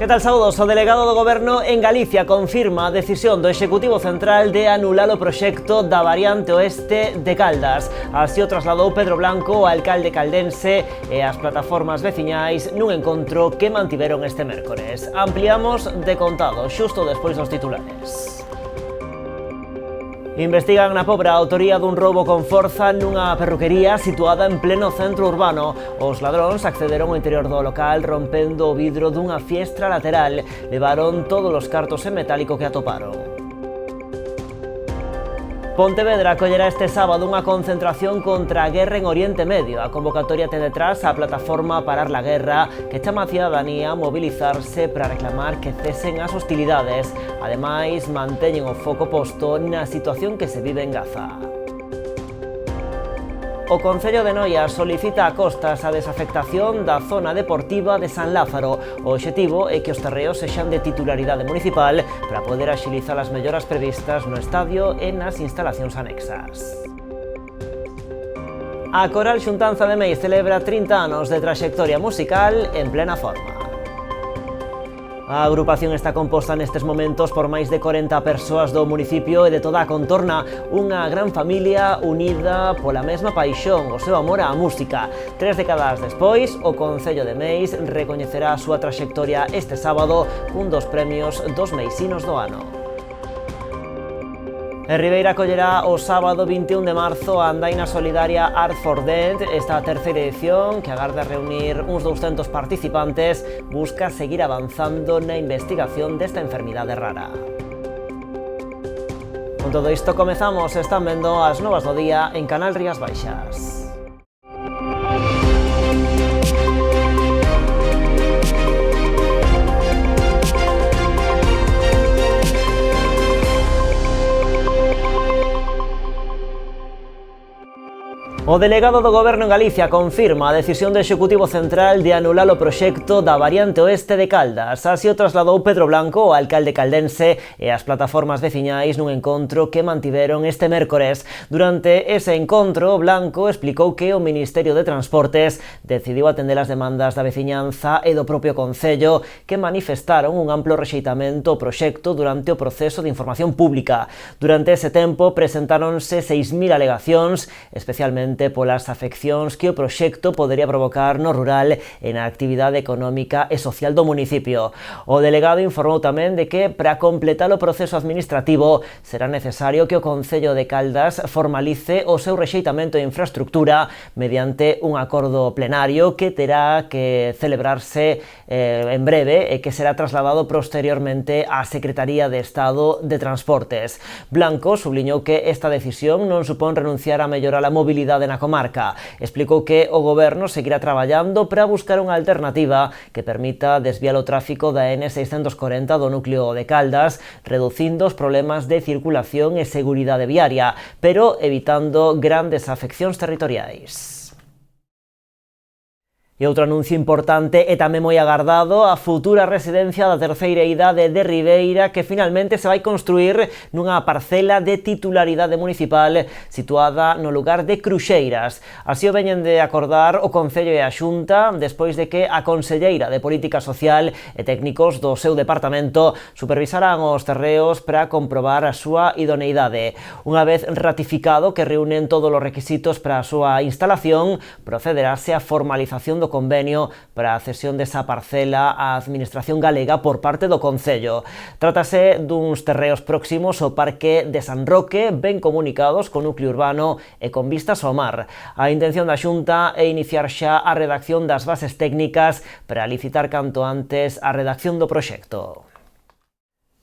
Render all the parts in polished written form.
Que tal, saúdos? O delegado do Goberno en Galicia confirma a decisión do Executivo Central de anular o proxecto da variante oeste de Caldas. Así o trasladou Pedro Blanco, o alcalde caldense, e as plataformas veciñais nun encontro que mantiveron este mércores. Ampliamos de contado, xusto despois dos titulares. Investigan na Pobra a autoría dun roubo con forza nunha perruquería situada en pleno centro urbano. Os ladróns accederon ao interior do local rompendo o vidro dunha fiestra lateral. Levaron todos os cartos en metálico que atoparon. Pontevedra acollerá este sábado unha concentración contra a guerra en Oriente Medio. A convocatoria ten detrás a plataforma Parar la Guerra, que chama a cidadanía a mobilizarse para reclamar que cesen as hostilidades. Ademais, manteñen o foco posto na situación que se vive en Gaza. O Concello de Noia solicita a Costas a desafectación da zona deportiva de San Lázaro. O obxectivo é que os terreos sexan de titularidade municipal para poder axilizar as melloras previstas no estadio e nas instalacións anexas. A Coral Xuntanza de Meis celebra 30 anos de traxectoria musical en plena forma. A agrupación está composta nestes momentos por máis de 40 persoas do municipio e de toda a contorna, unha gran familia unida pola mesma paixón, o seu amor á música. 3 décadas despois, o Concello de Meis recoñecerá a súa traxectoria este sábado cun dos premios dos meisinos do ano. En Ribeira acollerá o sábado 21 de marzo a andaina solidaria Art for Dead. Esta terceira edición, que agarda reunir uns 200 participantes, busca seguir avanzando na investigación desta enfermidade rara. Con todo isto comezamos, están vendo as novas do día en Canal Rías Baixas. O delegado do Goberno en Galicia confirma a decisión do Executivo Central de anular o proxecto da variante oeste de Caldas. Así o trasladou Pedro Blanco, o alcalde caldense, e as plataformas veciñais nun encontro que mantiveron este mércores. Durante ese encontro, Blanco explicou que o Ministerio de Transportes decidiu atender as demandas da veciñanza e do propio Concello, que manifestaron un amplo rexeitamento ao proxecto durante o proceso de información pública. Durante ese tempo presentáronse 6.000 alegacións, especialmente polas afeccións que o proxecto podería provocar no rural e na actividade económica e social do municipio. O delegado informou tamén de que, para completar o proceso administrativo, será necesario que o Concello de Caldas formalice o seu rexeitamento de infraestructura mediante un acordo plenario que terá que celebrarse en breve e que será trasladado posteriormente á Secretaría de Estado de Transportes. Blanco subliñou que esta decisión non supón renunciar a mellorar a mobilidade na comarca. Explicou que o Goberno seguirá traballando para buscar unha alternativa que permita desviar o tráfico da N640 do núcleo de Caldas, reducindo os problemas de circulación e seguridade viaria, pero evitando grandes afeccións territoriais. E outro anuncio importante e tamén moi agardado, a futura residencia da terceira idade de Ribeira, que finalmente se vai construir nunha parcela de titularidade municipal situada no lugar de Cruxeiras. Así o veñen de acordar o Concello e a Xunta, despois de que a Conselleira de Política Social e técnicos do seu departamento supervisaran os terreos para comprobar a súa idoneidade. Unha vez ratificado que reúnen todos os requisitos para a súa instalación, procederase á formalización do convenio para a cesión desa parcela á Administración galega por parte do Concello. Trátase duns terreos próximos ao Parque de San Roque, ben comunicados co núcleo urbano e con vistas ao mar. A intención da Xunta é iniciar xa a redacción das bases técnicas para licitar canto antes a redacción do proxecto.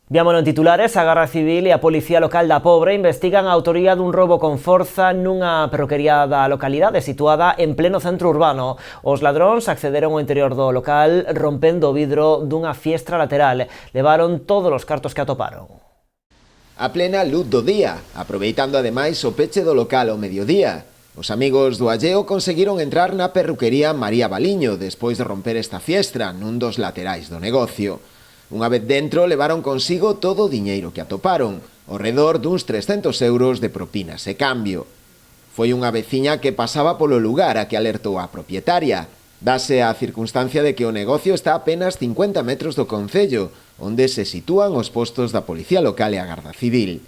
Viámolo en titulares, a Garda Civil e a Policía Local da Pobra investigan a autoría dun roubo con forza nunha perruquería da localidade situada en pleno centro urbano. Os ladróns accederon ao interior do local rompendo o vidro dunha fiestra lateral. Levaron todos os cartos que atoparon. A plena luz do día, aproveitando ademais o peche do local ao mediodía. Os amigos do alleo conseguiron entrar na perruquería María Baliño despois de romper esta fiestra nun dos laterais do negocio. Unha vez dentro, levaron consigo todo o diñeiro que atoparon, ao redor duns 300 euros de propinas e cambio. Foi unha veciña que pasaba polo lugar a que alertou a propietaria. Dase a circunstancia de que o negocio está a apenas 50 metros do concello, onde se sitúan os postos da Policía Local e a Garda Civil.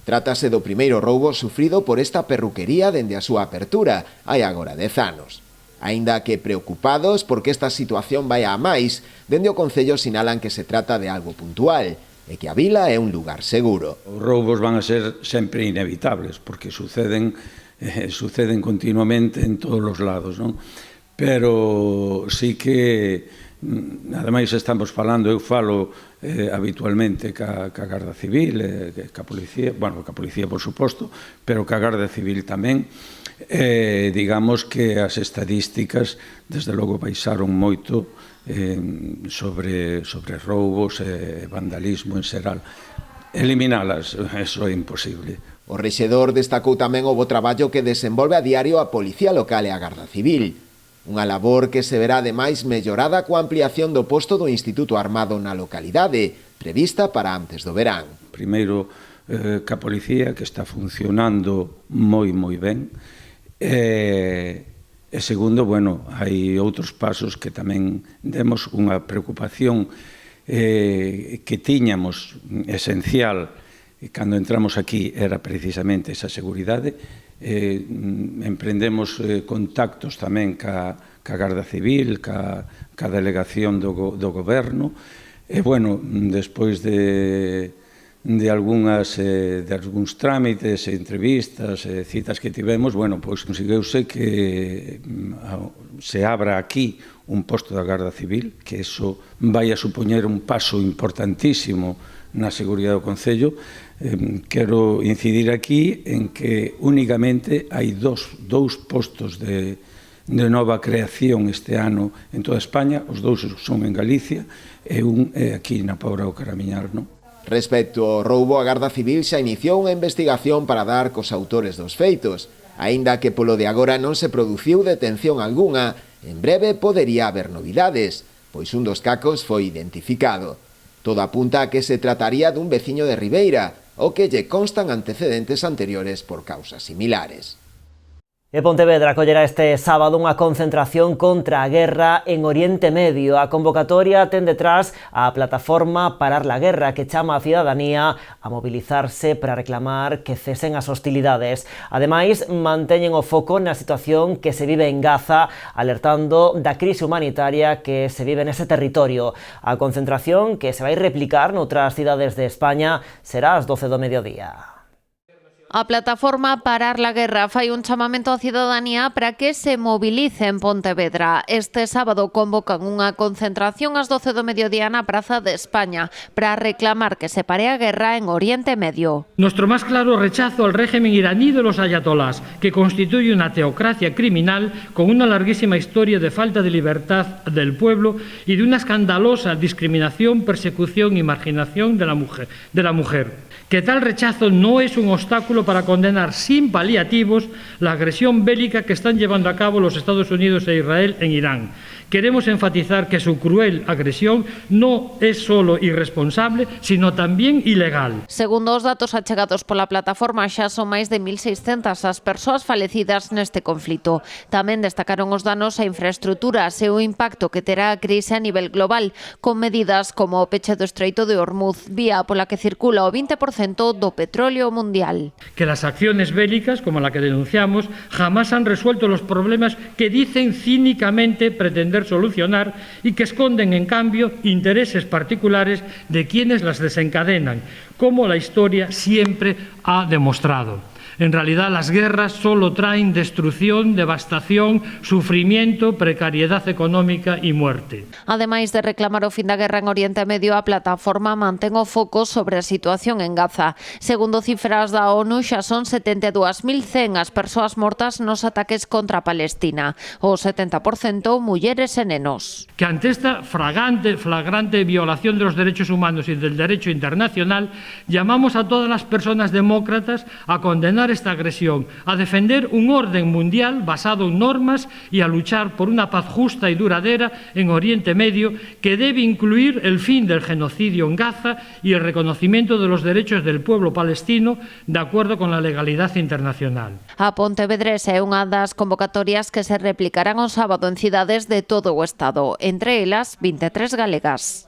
Trátase do primeiro roubo sufrido por esta perruquería dende a súa apertura, hai agora 10 anos. Aínda que preocupados porque esta situación vai a máis, dende o concello sinalan que se trata de algo puntual e que a vila é un lugar seguro. Os roubos van a ser sempre inevitables porque suceden continuamente en todos os lados, non? Pero sí que, ademais estamos falando, eu falo habitualmente ca Garda Civil, ca Policía, bueno, ca Policía por suposto, pero ca Garda Civil tamén, digamos que as estadísticas desde logo baixaron moito sobre roubos e vandalismo en xeral. Eliminalas, eso é imposible. O rexedor destacou tamén o bo traballo que desenvolve a diario a Policía Local e a Garda Civil. Unha labor que se verá ademais mellorada coa ampliación do posto do Instituto Armado na localidade, prevista para antes do verán. Primeiro, ca Policía, que está funcionando moi ben, e segundo, bueno, hai outros pasos que tamén demos unha preocupación que tiñamos esencial cando entramos aquí era precisamente esa seguridade. Emprendemos contactos tamén ca Garda Civil, ca delegación do goberno, e, bueno, despois de algúns trámites, entrevistas, citas que tivemos, bueno, pois conseguiuse que se abra aquí un posto da Garda Civil, que eso vai a supoñer un paso importantísimo na seguridade do Concello. Quero incidir aquí en que únicamente hai dous postos de nova creación este ano en toda España, os dous son en Galicia e un é aquí na Pobra do Caramiñal, non? Respecto ao roubo, a Garda Civil xa iniciou unha investigación para dar cos autores dos feitos. Aínda que polo de agora non se produciu detención algunha, en breve podería haber novidades, pois un dos cacos foi identificado. Todo apunta a que se trataría dun veciño de Ribeira, o que lle constan antecedentes anteriores por causas similares. E Pontevedra acollerá este sábado unha concentración contra a guerra en Oriente Medio. A convocatoria ten detrás a plataforma Parar la Guerra, que chama a cidadanía a mobilizarse para reclamar que cesen as hostilidades. Ademais, manteñen o foco na situación que se vive en Gaza, alertando da crise humanitaria que se vive nese territorio. A concentración, que se vai replicar noutras cidades de España, será ás 12 do mediodía. A plataforma Parar la Guerra fai un chamamento á cidadanía para que se movilice en Pontevedra. Este sábado convocan unha concentración ás 12 do mediodía na Praza de España para reclamar que se pare a guerra en Oriente Medio. Nuestro más claro rechazo al régimen iraní de los ayatolás, que constituye una teocracia criminal con una larguísima historia de falta de libertad del pueblo y de una escandalosa discriminación, persecución y marginación de la mujer. Que tal rechazo no es un obstáculo para condenar sin paliativos la agresión bélica que están llevando a cabo los Estados Unidos e Israel en Irán. Queremos enfatizar que su cruel agresión no es solo irresponsable, sino tamén ilegal. Segundo os datos achegados pola plataforma, xa son máis de 1.600 as persoas falecidas neste conflito. Tamén destacaron os danos a infraestruturas e o impacto que terá a crise a nivel global, con medidas como o peche do Estreito de Hormuz, vía pola que circula o 20% do petróleo mundial. Que las acciones bélicas, como la que denunciamos, jamás han resuelto los problemas que dicen cínicamente pretender solucionar y que esconden, en cambio, intereses particulares de quienes las desencadenan, como la historia siempre ha demostrado. En realidad, las guerras solo traen destrucción, devastación, sufrimiento, precariedad económica y muerte. Ademais de reclamar o fin da guerra en Oriente Medio, a plataforma mantén o foco sobre a situación en Gaza. Segundo cifras da ONU, xa son 72.100 as persoas mortas nos ataques contra Palestina, o 70% mulleres e nenos. Que ante esta flagrante violación de los derechos humanos y del derecho internacional, llamamos a todas las personas demócratas a condenar condenar esta agresión, a defender un orden mundial basado en normas y a luchar por una paz justa y duradera en Oriente Medio que debe incluir el fin del genocidio en Gaza y el reconocimiento de los derechos del pueblo palestino de acuerdo con la legalidad internacional. A Pontevedresa é unha das convocatorias que se replicarán o sábado en cidades de todo o Estado, entre elas 23 galegas.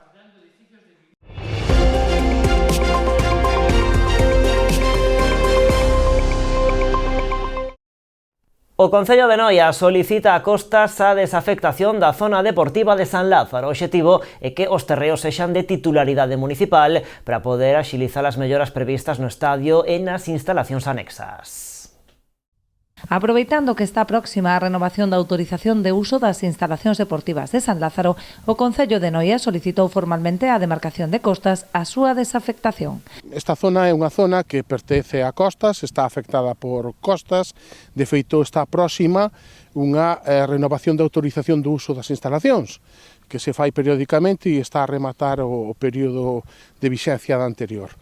O Concello de Noia solicita a Costas a desafectación da zona deportiva de San Lázaro. O obxectivo é que os terreos sexan de titularidade municipal para poder axilizar as melloras previstas no estadio e nas instalacións anexas. Aproveitando que está próxima a renovación da autorización de uso das instalacións deportivas de San Lázaro, o Concello de Noia solicitou formalmente a demarcación de Costas a súa desafectación. Esta zona é unha zona que pertence a Costas, está afectada por Costas, de feito está próxima unha renovación da autorización do uso das instalacións, que se fai periódicamente e está a rematar o período de vixencia da anterior.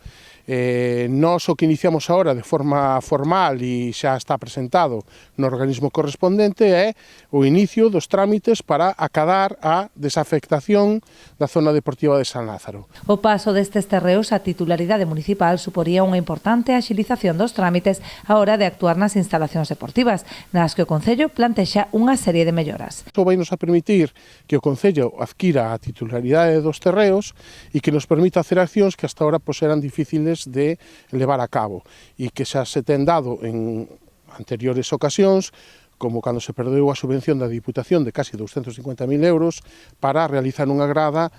Nós o que iniciamos agora de forma formal e xa está presentado no organismo correspondente é o inicio dos trámites para acadar a desafectación da zona deportiva de San Lázaro. O paso destes terreos a titularidade municipal suporía unha importante axilización dos trámites á hora de actuar nas instalacións deportivas, nas que o Concello plantexa unha serie de melloras. Isto vai nos a permitir que o Concello adquira a titularidade dos terreos e que nos permita hacer accións que hasta ahora eran difíciles de levar a cabo e que xa se ten dado en anteriores ocasións, como cando se perdeu a subvención da Diputación de casi 250.000 euros para realizar unha grada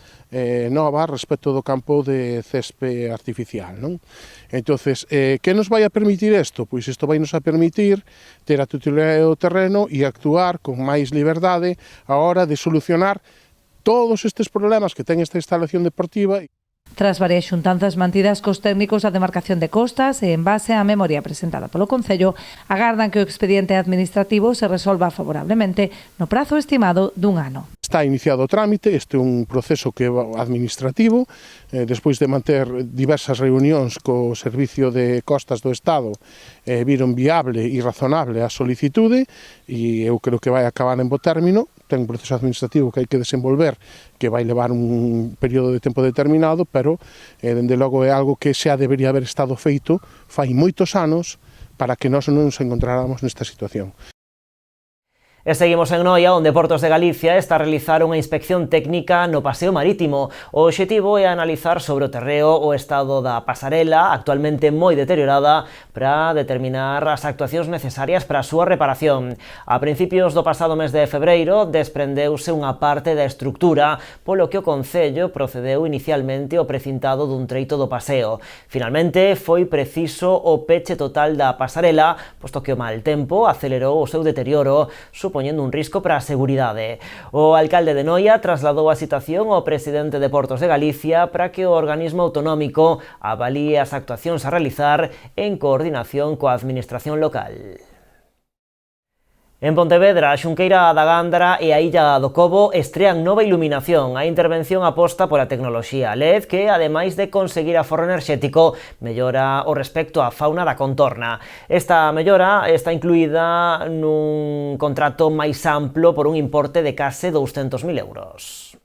nova respecto do campo de césped artificial, non? Entonces, que nos vai a permitir isto? Pois isto vai nos a permitir ter a titularidade do terreno e actuar con máis liberdade a hora de solucionar todos estes problemas que ten esta instalación deportiva. Tras varias xuntanzas mantidas cos técnicos da demarcación de Costas e en base á memoria presentada polo Concello, agardan que o expediente administrativo se resolva favorablemente no prazo estimado dun ano. Está iniciado o trámite, este é un proceso que é administrativo, despois de manter diversas reunións co Servicio de Costas do Estado, viron viable e razonable a solicitude e eu creo que vai acabar en bo término. Ten un proceso administrativo que hai que desenvolver, que vai levar un período de tempo determinado, pero, dende logo, é algo que xa debería haber estado feito fai moitos anos para que nós non nos encontráramos nesta situación. E seguimos en Noia, onde Portos de Galicia está a realizar unha inspección técnica no paseo marítimo. O obxectivo é analizar sobre o terreo o estado da pasarela, actualmente moi deteriorada, para determinar as actuacións necesarias para a súa reparación. A principios do pasado mes de febreiro desprendeuse unha parte da estructura, polo que o Concello procedeu inicialmente ao precintado dun treito do paseo. Finalmente, foi preciso o peche total da pasarela, posto que o mal tempo acelerou o seu deterioro, poñendo un risco para a seguridade. O alcalde de Noia trasladou a situación ao presidente de Portos de Galicia para que o organismo autonómico avalíe as actuacións a realizar en coordinación coa administración local. En Pontevedra, a Xunqueira da Gándara e a Illa do Cobo estrean nova iluminación. A intervención aposta pola tecnoloxía LED que, ademais de conseguir aforro enerxético, mellora o respecto á fauna da contorna. Esta mellora está incluída nun contrato máis amplo por un importe de case 200.000 euros.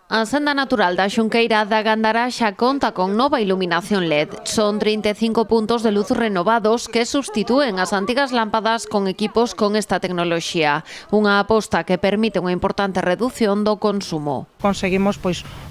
A senda natural da Xunqueira da Gándara xa conta con nova iluminación LED. Son 35 puntos de luz renovados que substitúen as antigas lámpadas con equipos con esta tecnoloxía. Unha aposta que permite unha importante reducción do consumo. Conseguimos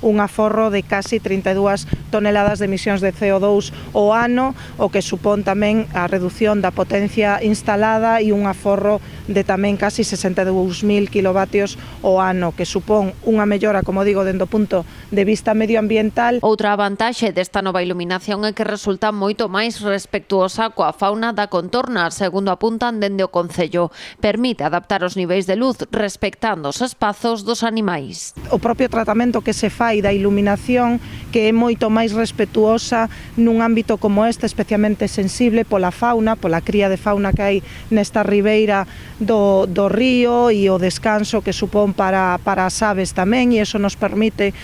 un aforro de casi 32 toneladas de emisións de CO2 ao ano, o que supón tamén a reducción da potencia instalada e un aforro de tamén casi 62.000 kilovatios ao ano, que supón unha mellora, como digo, dende o punto de vista medioambiental. Outra vantaxe desta nova iluminación é que resulta moito máis respectuosa coa fauna da contorna, segundo apuntan dende o Concello. Permite adaptar os niveis de luz respectando os espazos dos animais. O propio tratamento que se fai da iluminación, que é moito máis respetuosa nun ámbito como este, especialmente sensible pola fauna, pola cría de fauna que hai nesta ribeira do río e o descanso que supón para as aves tamén, e iso nos permite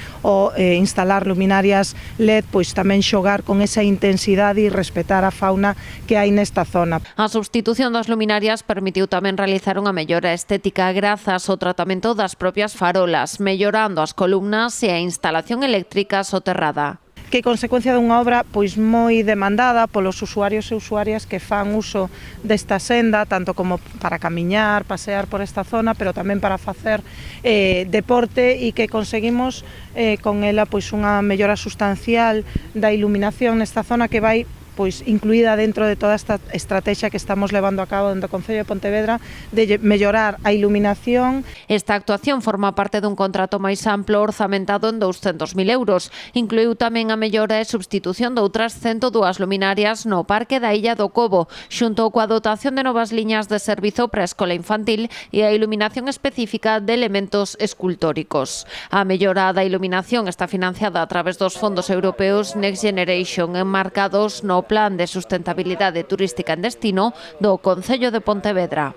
instalar luminarias LED, pois tamén xogar con esa intensidade e respetar a fauna que hai nesta zona. A substitución das luminarias permitiu tamén realizar unha mellora estética grazas ao tratamento das propias farolas, mellorando as columnas e a instalación eléctrica soterrada. Que é consecuencia dunha obra pois moi demandada polos usuarios e usuarias que fan uso desta senda, tanto como para camiñar, pasear por esta zona, pero tamén para facer deporte, e que conseguimos con ela pois unha mellora sustancial da iluminación nesta zona que vai pois incluída dentro de toda esta estrategia que estamos levando a cabo dentro do Concello de Pontevedra de mellorar a iluminación. Esta actuación forma parte dun contrato máis amplo orzamentado en 200.000 euros. Incluiu tamén a mellora e substitución de outras 102 luminarias no Parque da Illa do Cobo, xunto coa dotación de novas liñas de servizo para a escola infantil e a iluminación específica de elementos escultóricos. A mellora da iluminación está financiada a través dos fondos europeos Next Generation, enmarcados no Plan de Sustentabilidade Turística en Destino do Concello de Pontevedra.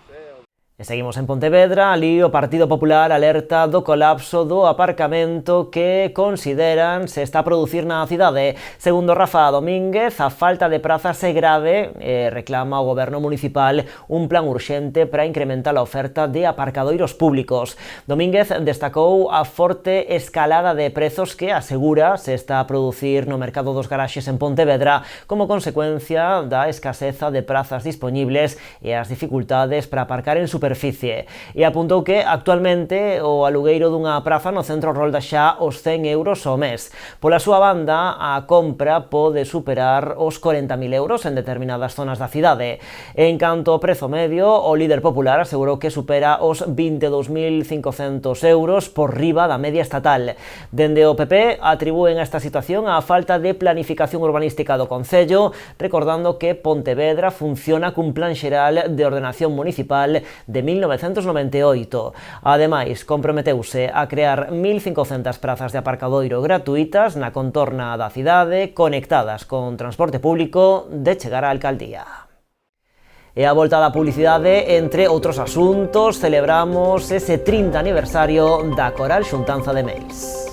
E seguimos en Pontevedra, ali o Partido Popular alerta do colapso do aparcamento que consideran se está a producir na cidade. Segundo Rafa Domínguez, a falta de prazas é grave e reclama ao goberno municipal un plan urxente para incrementar a oferta de aparcadoiros públicos. Domínguez destacou a forte escalada de prezos que asegura se está a producir no mercado dos garaxes en Pontevedra como consecuencia da escaseza de prazas disponibles e as dificultades para aparcar en superficie. E apuntou que actualmente o alugueiro dunha praza no centro rolda xa os 100 euros ao mes. Pola súa banda, a compra pode superar os 40.000 euros en determinadas zonas da cidade. En canto ao prezo medio, o líder popular asegurou que supera os 22.500 euros por riba da media estatal. Dende o PP atribúen a esta situación á falta de planificación urbanística do Concello, recordando que Pontevedra funciona cun plan xeral de ordenación municipal de 1998. Ademais, comprometeuse a crear 1.500 prazas de aparcadoiro gratuitas na contorna da cidade, conectadas con transporte público de chegar á alcaldía. E a volta da publicidade, entre outros asuntos, celebramos ese 30 aniversario da Coral Xuntanza de Meis.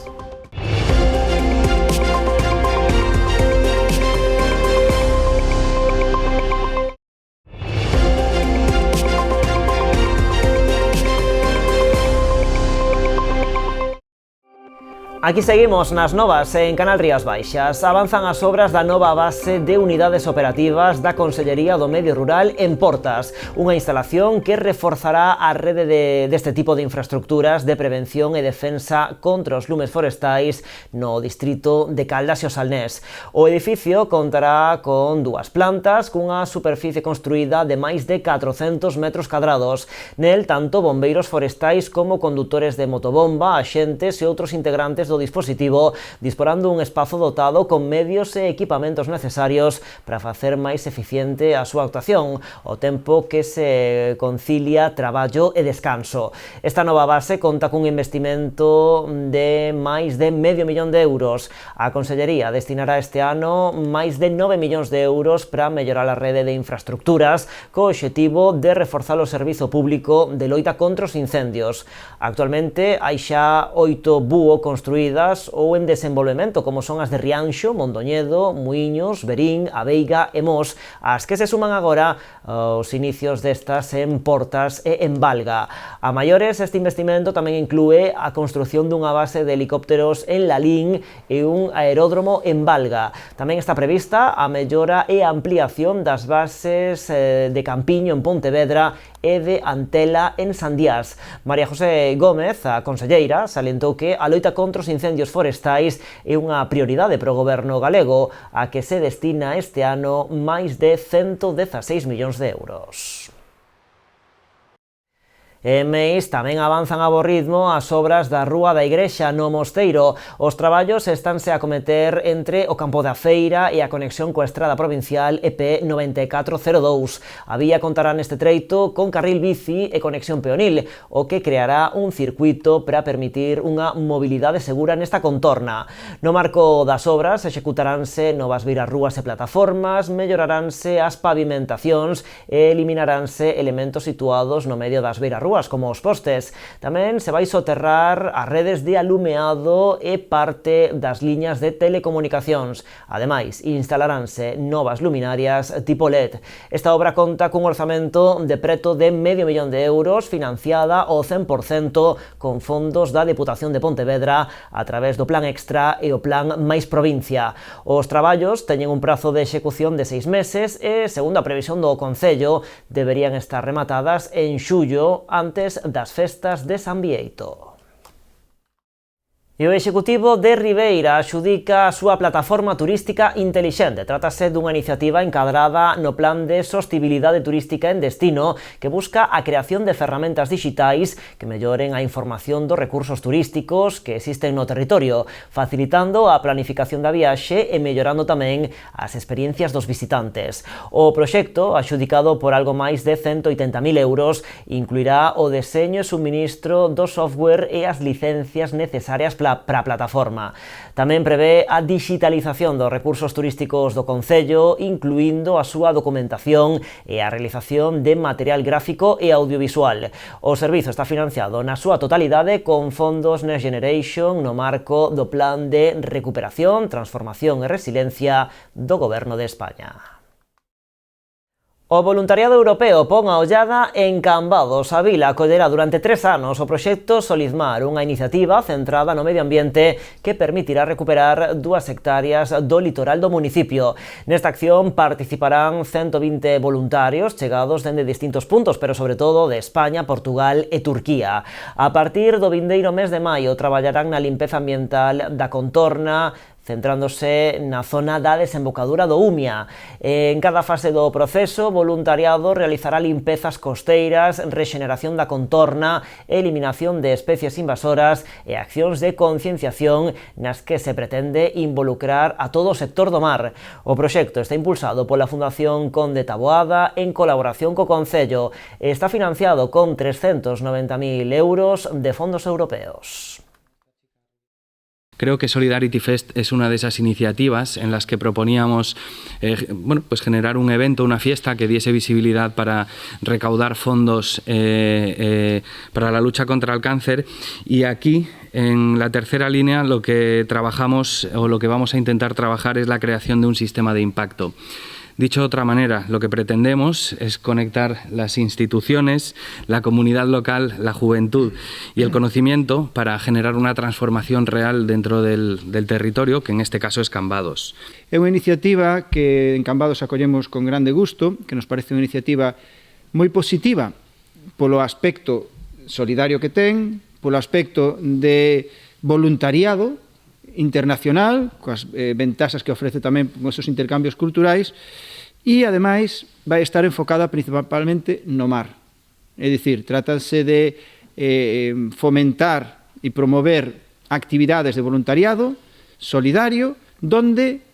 Aquí seguimos nas novas en Canal Rías Baixas. Avanzan as obras da nova base de unidades operativas da Consellería do Medio Rural en Portas, unha instalación que reforzará a rede deste tipo de infraestructuras de prevención e defensa contra os lumes forestais no distrito de Caldas e o Salnés. O edificio contará con 2 plantas cunha superficie construída de máis de 400 metros cadrados. Nel, tanto bombeiros forestais como condutores de motobomba, axentes e outros integrantes do dispositivo disporando un espazo dotado con medios e equipamentos necesarios para facer máis eficiente a súa actuación, ao tempo que se concilia traballo e descanso. Esta nova base conta cun investimento de máis de medio millón de euros. A Consellería destinará este ano máis de 9 millóns de euros para mellorar a rede de infraestructuras co obxectivo de reforzar o servizo público de loita contra os incendios. Actualmente hai xa 8 búho construídas ou en desenvolvemento, como son as de Rianxo, Mondoñedo, Muiños, Verín, A Veiga e Mos, as que se suman agora aos inicios destas en Portas e en Valga. A maiores, este investimento tamén inclúe a construción dunha base de helicópteros en Lalín e un aeródromo en Valga. Tamén está prevista a mellora e ampliación das bases de Campiño en Pontevedra e de Antela en Sandiás. María José Gómez, a conselleira, salientou que a loita contra os incendios forestais é unha prioridade para o goberno galego, a que se destina este ano máis de 116 millóns de euros. E mes tamén avanzan a bo ritmo as obras da Rúa da Igrexa no Mosteiro. Os traballos estánse a cometer entre o campo da Feira e a conexión coa estrada provincial EP 9402. A vía contará neste treito con carril bici e conexión peonil, o que creará un circuito para permitir unha mobilidade segura nesta contorna. No marco das obras executaránse novas beirarrúas e plataformas, melloraranse as pavimentacións e eliminaránse elementos situados no medio das beirarrúas, como os postes. Tamén se vai soterrar as redes de alumeado e parte das liñas de telecomunicacións. Ademais, instalaránse novas luminarias tipo LED. Esta obra conta cun orzamento de preto de €500.000 financiada ao 100% con fondos da Deputación de Pontevedra a través do Plan Extra e o Plan Mais Provincia. Os traballos teñen un prazo de execución de 6 meses e, segundo a previsión do Concello, deberían estar rematadas en xullo antes das festas de San Bieito. E o Executivo de Ribeira adxudica a súa plataforma turística intelixente. Trátase dunha iniciativa encadrada no Plan de Sostibilidade Turística en Destino que busca a creación de ferramentas digitais que melloren a información dos recursos turísticos que existen no territorio, facilitando a planificación da viaxe e mellorando tamén as experiencias dos visitantes. O proxecto, adxudicado por algo máis de €180.000, incluirá o deseño e suministro do software e as licencias necesarias para a plataforma. Tamén prevé a digitalización dos recursos turísticos do Concello, incluindo a súa documentación e a realización de material gráfico e audiovisual. O servizo está financiado na súa totalidade con fondos Next Generation no marco do Plan de Recuperación, Transformación e Resiliencia do Goberno de España. O voluntariado europeo pon a ollada en Cambados. A vila acollerá durante 3 anos o proxecto Solizmar, unha iniciativa centrada no medio ambiente que permitirá recuperar 2 hectáreas do litoral do municipio. Nesta acción participarán 120 voluntarios chegados dende distintos puntos, pero sobre todo de España, Portugal e Turquía. A partir do vindeiro mes de maio traballarán na limpeza ambiental da contorna, centrándose na zona da desembocadura do Umia. En cada fase do proceso, o voluntariado realizará limpezas costeiras, rexeneración da contorna, eliminación de especies invasoras e accións de concienciación nas que se pretende involucrar a todo o sector do mar. O proxecto está impulsado pola Fundación Conde Taboada en colaboración co Concello e está financiado con €390.000 de fondos europeos. Creo que Solidarity Fest es una de esas iniciativas en las que proponíamos generar un evento, una fiesta que diese visibilidad para recaudar fondos para la lucha contra el cáncer. Y aquí, en la tercera línea, lo que trabajamos o lo que vamos a intentar trabajar es la creación de un sistema de impacto. Dicho de otra manera, lo que pretendemos es conectar las instituciones, la comunidad local, la juventud y el conocimiento para generar una transformación real dentro del territorio, que en este caso es Cambados. É unha iniciativa que en Cambados acollemos con grande gusto, que nos parece unha iniciativa moi positiva polo aspecto solidario que ten, polo aspecto de voluntariado internacional, coas ventaxas que ofrece tamén con esos intercambios culturais, e, ademais, vai estar enfocada principalmente no mar. É dicir, trátase de fomentar e promover actividades de voluntariado solidario, donde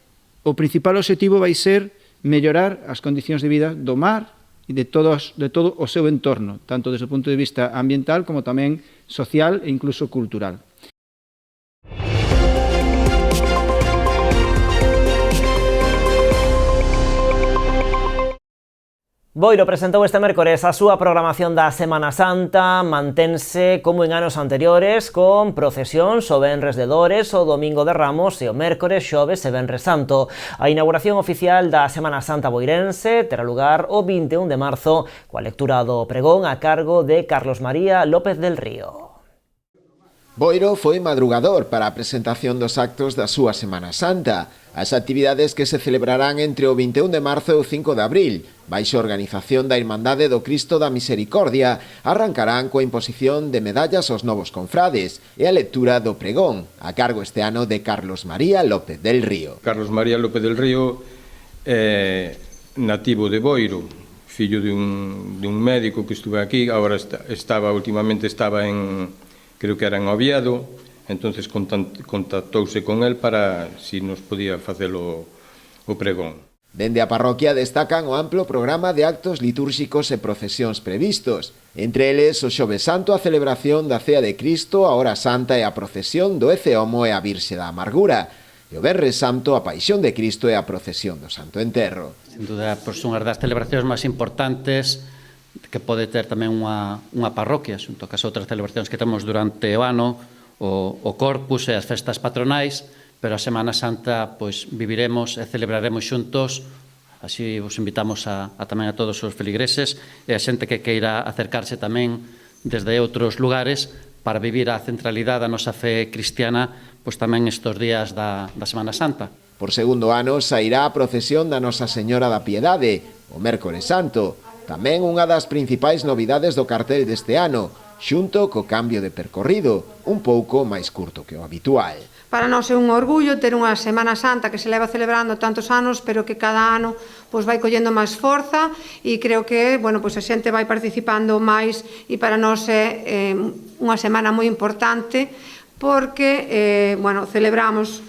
o principal objetivo vai ser mellorar as condicións de vida do mar e de todo o seu entorno, tanto desde o punto de vista ambiental como tamén social e incluso cultural. Boiro presentou este mércores a súa programación da Semana Santa. Mantense como en anos anteriores, con procesións o venres de Dores, o domingo de Ramos e o mércores, xoves e venres santo. A inauguración oficial da Semana Santa boirense terá lugar o 21 de marzo coa lectura do pregón a cargo de Carlos María López del Río. Boiro foi madrugador para a presentación dos actos da súa Semana Santa. As actividades que se celebrarán entre o 21 de marzo e o 5 de abril, baixo organización da Irmandade do Cristo da Misericordia, arrancarán coa imposición de medallas aos novos confrades e a lectura do pregón, a cargo este ano de Carlos María López del Río. Carlos María López del Río é nativo de Boiro, fillo de un médico que estuve aquí, agora últimamente estaba creo que era en Oviedo, entonces contactouse con el para si nos podía facer o pregón. Dende a parroquia destacan o amplo programa de actos litúrxicos e procesións previstos. Entre eles, o Xoves Santo, a celebración da Cea de Cristo, a Hora Santa e a procesión do Eceomo e a Virxe da Amargura. E o Venres Santo, a Paixón de Cristo e a procesión do Santo Enterro. Sin duda, pois, unha das celebracións máis importantes que pode ter tamén unha parroquia, xunto cas outras celebracións que temos durante o ano, o Corpus e as festas patronais, pero a Semana Santa pois viviremos e celebraremos xuntos, así vos invitamos tamén a todos os feligreses e a xente que queira acercarse tamén desde outros lugares para vivir a centralidade da nosa fe cristiana pois tamén estes días da Semana Santa. Por segundo ano sairá a procesión da Nosa Señora da Piedade, o Mércores Santo, tamén unha das principais novidades do cartel deste ano, xunto co cambio de percorrido, un pouco máis curto que o habitual. Para nós é un orgullo ter unha Semana Santa que se leva celebrando tantos anos, pero que cada ano pois vai collendo máis forza e creo que, bueno, pois a xente vai participando máis e para nós é unha semana moi importante porque, bueno, celebramos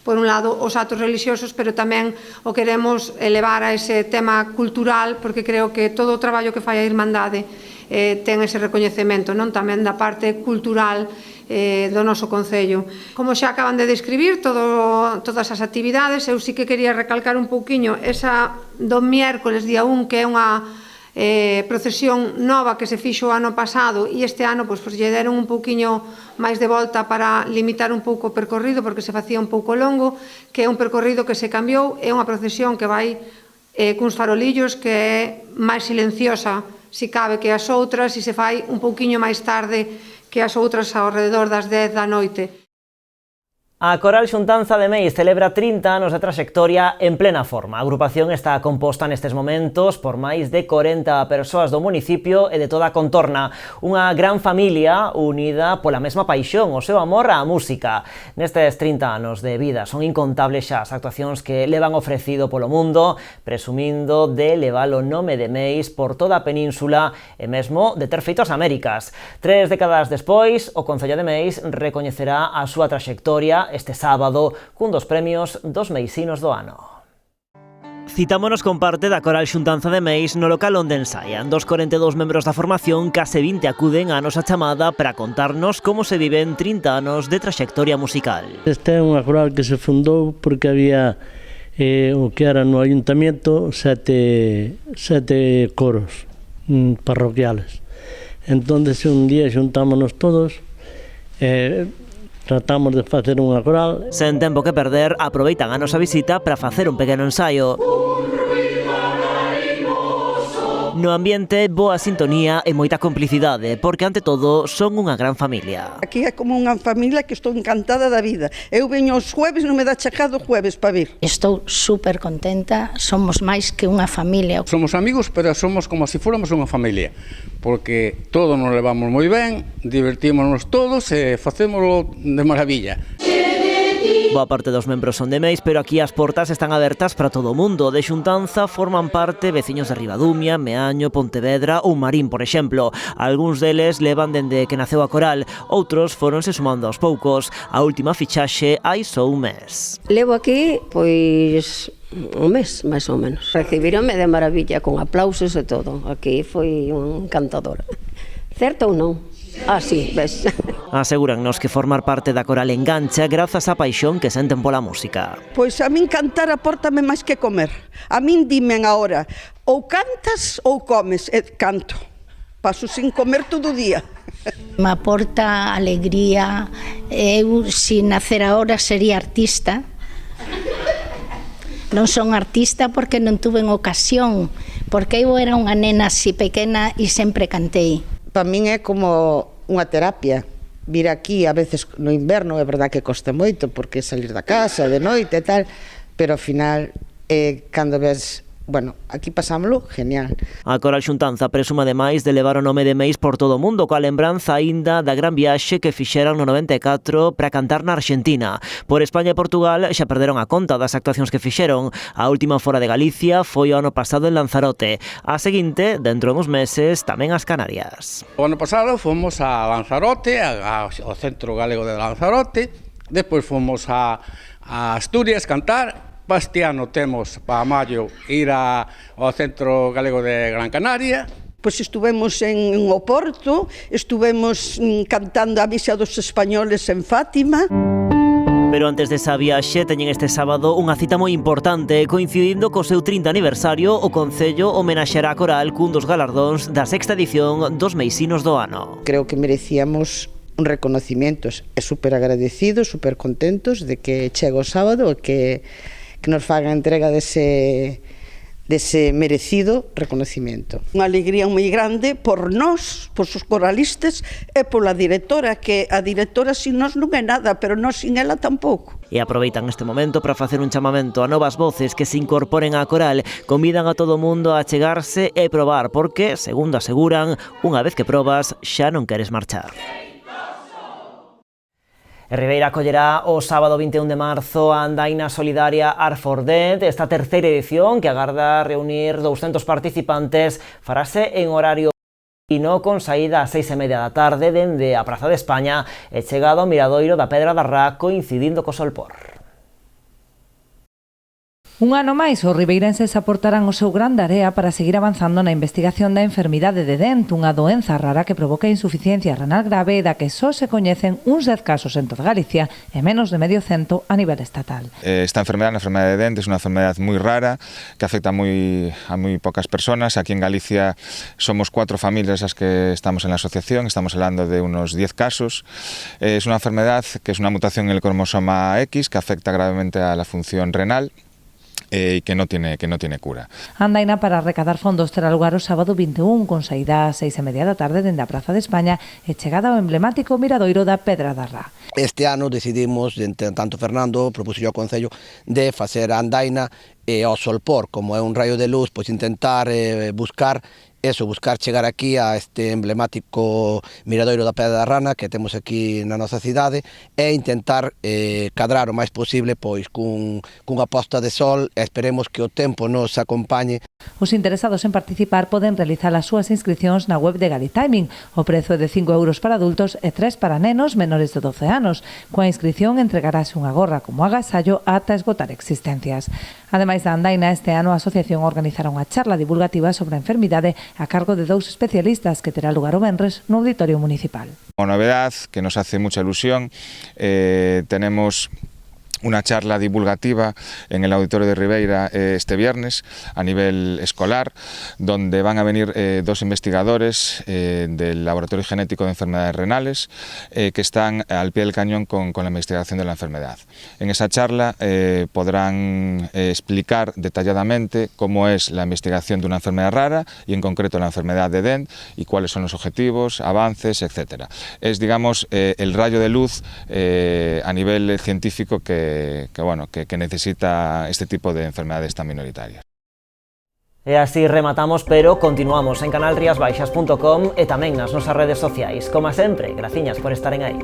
por un lado os actos religiosos, pero tamén o queremos elevar a ese tema cultural porque creo que todo o traballo que fai a Irmandade ten ese recoñecemento, non tamén da parte cultural do noso Concello. Como xa acaban de describir todas as actividades, eu sí que quería recalcar un pouquiño esa do miércoles día 1, que é unha procesión nova que se fixo o ano pasado e este ano pois lle deron un pouquiño máis de volta para limitar un pouco o percorrido porque se facía un pouco longo, que é un percorrido que se cambiou, é unha procesión que vai cuns farolillos que é máis silenciosa si cabe que as outras e se fai un pouquiño máis tarde que as outras ao redor das 10 da noite. A Coral Xuntanza de Meis celebra 30 anos de traxectoria en plena forma. A agrupación está composta nestes momentos por máis de 40 persoas do municipio e de toda a contorna. Unha gran familia unida pola mesma paixón, o seu amor á música. Nestes 30 anos de vida son incontables xa as actuacións que levan ofrecido polo mundo, presumindo de levar o nome de Meis por toda a península e mesmo de ter feito as Américas. 3 décadas despois, o Concello de Meis recoñecerá a súa traxectoria este sábado cun dos premios dos meisinos do ano. Citámonos con parte da Coral Xuntanza de Meis no local onde ensaian. Dos 42 membros da formación, case 20 acuden á nosa chamada para contarnos como se viven 30 anos de traxectoria musical. Esta é unha coral que se fundou porque había o que era no ayuntamiento sete coros parroquiales. Entonces un día xuntámonos todos tratamos de facer unha coral. Sen tempo que perder, aproveitan a nosa visita para facer un pequeno ensaio. No ambiente, boa sintonía e moita complicidade, porque ante todo son unha gran familia. Aquí é como unha familia que estou encantada da vida. Eu veño os jueves, non me dá chegado jueves para vir. Estou super contenta, somos máis que unha familia. Somos amigos, pero somos como se fóramos unha familia, porque todos nos levamos moi ben, divertímonos todos e facémoslo de maravilla. Boa parte dos membros son de Meis, pero aquí as portas están abertas para todo o mundo. De Xuntanza forman parte veciños de Ribadumia, Meaño, Pontevedra ou Marín, por exemplo. Algúns deles levan dende que naceu a coral, outros foronse sumando aos poucos. A última fichaxe hai só un mes. Levo aquí, pois, un mes, máis ou menos. Recibironme de maravilla, con aplausos e todo. Aquí foi un encantador. Certo ou non? Ah, sí, ves. Asegúrannos que formar parte da coral engancha grazas á paixón que senten pola música. Pois a min cantar apórtame máis que comer. A min dimen agora, ou cantas ou comes. E canto. Paso sin comer todo o día. Me aporta alegría. Eu, se nacer ahora, sería artista. Non son artista porque non tuve ocasión, porque eu era unha nena así pequena e sempre cantei. Para min é como unha terapia. Vir aquí, a veces no inverno, é verdad que costa moito, porque salir da casa de noite e tal, pero ao final, cando ves bueno, aquí pasámoslo genial. A Coral Xuntanza presuma ademais de levar o nome de Meis por todo o mundo, coa lembranza aínda da gran viaxe que fixeran no 94 para cantar na Argentina. Por España e Portugal xa perderon a conta das actuacións que fixeron. A última fora de Galicia foi o ano pasado en Lanzarote. A seguinte, dentro de uns meses, tamén as Canarias. O ano pasado fomos a Lanzarote, ao Centro Galego de Lanzarote, despois fomos a Asturias cantar. Este ano temos para maio ir ao Centro Galego de Gran Canaria. Pois estuvemos en Oporto, estuvemos cantando a misa dos españoles en Fátima. Pero antes desa viaxe teñen este sábado unha cita moi importante. Coincidindo co seu 30 aniversario, o Concello homenaxeará a Coral cun dos galardóns da sexta edición dos Meisinos do ano. Creo que merecíamos un reconocimiento, e super agradecidos, super contentos de que chega o sábado e que nos faga entrega dese merecido reconocimiento. Unha alegría moi grande por nós, por os coralistas e pola directora, que a directora sin nós non é nada, pero nós sin ela tampouco. E aproveitan este momento para facer un chamamento a novas voces que se incorporen á Coral. Convidan a todo o mundo a chegarse e probar, porque, segundo aseguran, unha vez que probas xa non queres marchar. E Ribeira acollerá o sábado 21 de marzo a andaina solidaria Art for Dead. Esta terceira edición, que agarda reunir 200 participantes, farase en horario matutino con saída ás 6:30 da tarde dende a Praza de España e chegado ao miradoiro da Pedra da Rá, coincidindo co Solpor. Un ano máis, os ribeirenses aportarán o seu gran area para seguir avanzando na investigación da enfermidade de Dent, unha doenza rara que provoca insuficiencia renal grave e da que só se coñecen uns 10 casos en toda Galicia e menos de medio cento a nivel estatal. Esta enfermedade, a enfermedade de Dent, é unha enfermedade moi rara que afecta a moi pocas persoas. Aquí en Galicia somos 4 familias as que estamos en la asociación, estamos hablando de unos 10 casos. Es una enfermedad que es una mutación en el cromosoma X que afecta gravemente a la función renal y que no tiene cura. A andaina para recaudar fondos terá lugar o sábado 21 con saída ás 6:30 da tarde dende a Praza de España e chegada ao emblemático miradoiro da Pedra da Rá. Este ano decidimos, tanto Fernando propuxo ao Concello de facer a andaina e ao Solpor, como é un raio de luz, pois intentar buscar chegar aquí a este emblemático miradoiro da Pedra da Rana que temos aquí na nosa cidade e intentar cadrar o máis posible pois cunha posta de sol e esperemos que o tempo nos acompañe. Os interesados en participar poden realizar as súas inscricións na web de Galitiming. O prezo é de 5 euros para adultos e 3 para nenos menores de 12 anos. Coa inscrición entregarase unha gorra como agasallo ata esgotar existencias. Ademais da andaina, este ano a asociación organizará unha charla divulgativa sobre a enfermidade a cargo de 2 especialistas que terá lugar o venres no Auditorio Municipal. Unha novedad que nos hace mucha ilusión, tenemos una charla divulgativa en el Auditorio de Ribeira este viernes a nivel escolar, donde van a venir 2 investigadores del Laboratorio Genético de Enfermedades Renales que están al pie del cañón con la investigación de la enfermedad. En esa charla podrán explicar detalladamente cómo es la investigación de una enfermedad rara y en concreto la enfermedad de Dent y cuáles son los objetivos, avances, etc. Es, digamos, el rayo de luz a nivel científico que necesita este tipo de enfermedades tan minoritarias. E así rematamos, pero continuamos en canalriasbaixas.com e tamén nas nosas redes sociais. Como sempre, graciñas por estaren aí.